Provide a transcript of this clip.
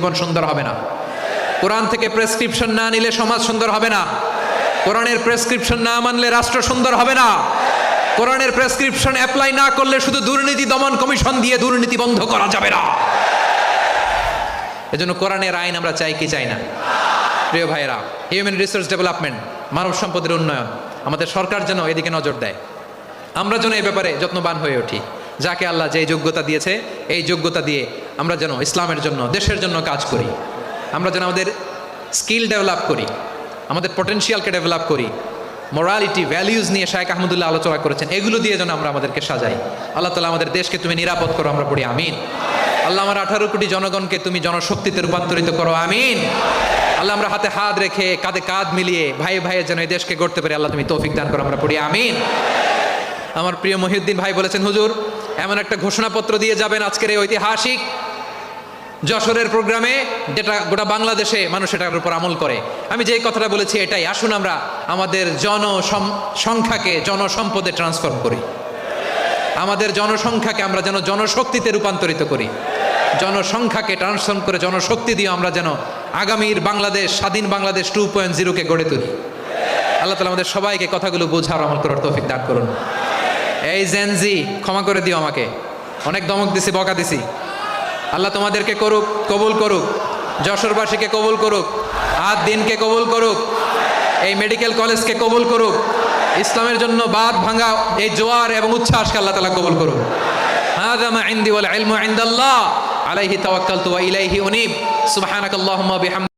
জীবন সুন্দর হবে না। কোরআন থেকে প্রেসক্রিপশন না নিলে সমাজ সুন্দর হবে না। কোরআনের প্রেসক্রিপশন না মানলে রাষ্ট্র সুন্দর হবে না। কোরআনের প্রেসক্রিপশন অ্যাপ্লাই না করলে শুধু দুর্নীতি দমন কমিশন দিয়ে দুর্নীতি বন্ধ করা যাবে না। এজন্য কোরআনের আইন আমরা চাই কি চাই না? প্রিয় ভাইরা, হিউম্যান রিসোর্স ডেভেলপমেন্ট, মানব সম্পদের উন্নয়ন, আমাদের সরকার যেন এদিকে নজর দেয়। আমরা যেন এই ব্যাপারে যত্নবান হয়ে উঠি। যাকে আল্লাহ যে যোগ্যতা দিয়েছে, এই যোগ্যতা দিয়ে আমরা যেন ইসলামের জন্য, দেশের জন্য কাজ করি। আমরা যেন আমাদের স্কিল ডেভেলপ করি, আমাদের পটেনশিয়ালকে ডেভেলপ করি। মোরালিটি, ভ্যালিউজ নিয়ে শায়েখ আহমদুল্লাহ আলোচনা করেছেন, এগুলো দিয়ে যেন আমরা আমাদেরকে সাজাই। আল্লাহ তাআলা আমাদের দেশকে তুমি নিরাপদ করো, আমরা পড়ি আমিন। আল্লাহ আমার 18 কোটি জনগণকে তুমি জনশক্তিতে রূপান্তরিত করো, আমিন। আল্লাহ আমরা হাতে হাত রেখে কাঁধে কাঁধ মিলিয়ে ভাই ভাইয়ের যেন এই দেশকে গড়তে পারি, আল্লাহ তুমি তৌফিক দান করো, আমরা পড়ি আমিন। আমার প্রিয় মহিউদ্দিন ভাই বলেছেন, হুজুর এমন একটা ঘোষণাপত্র দিয়ে যাবেন আজকের এই ঐতিহাসিক যশোরের প্রোগ্রামে, যেটা গোটা বাংলাদেশে মানুষ এটার উপর আমল করে। আমি যে কথাটা বলেছি এটাই, আসুন আমরা আমাদের জনসংখ্যাকে জনসম্পদে ট্রান্সফর্ম করি। আমাদের জনসংখ্যাকে আমরা যেন জনশক্তিতে রূপান্তরিত করি। জনসংখ্যাকে ট্রান্সফর্ম করে জনশক্তি দিয়ে আমরা যেন আগামীর বাংলাদেশ, স্বাধীন বাংলাদেশ 2.0-কে গড়ে তুলি। আল্লাহ তাআলা আমাদের সবাইকে কথাগুলো বোঝার, আমল করার তৌফিক দান করুন। এই জেনজি, ক্ষমা করে দিও আমাকে, অনেক ধমক দিছি, বকা দিছি। আল্লাহ তোমাদেরকে করুক, কবুল করুক, যশোরবাসীকে কবুল করুক, দিনকে কবুল করুক, এই মেডিকেল কলেজকে কবুল করুক, ইসলামের জন্য বাঁধ ভাঙা এই জোয়ার এবং উচ্ছ্বাসকে আল্লাহ তাআলা কবুল করুক। হাযা মা ইনদি ওয়াল ইলমু ইনদাল্লাহ আলাইহি তাওয়াক্কালতু ওয়া ইলাইহি উনীব। সুবহানাকাল্লাহুম্মা বিহামদিকা।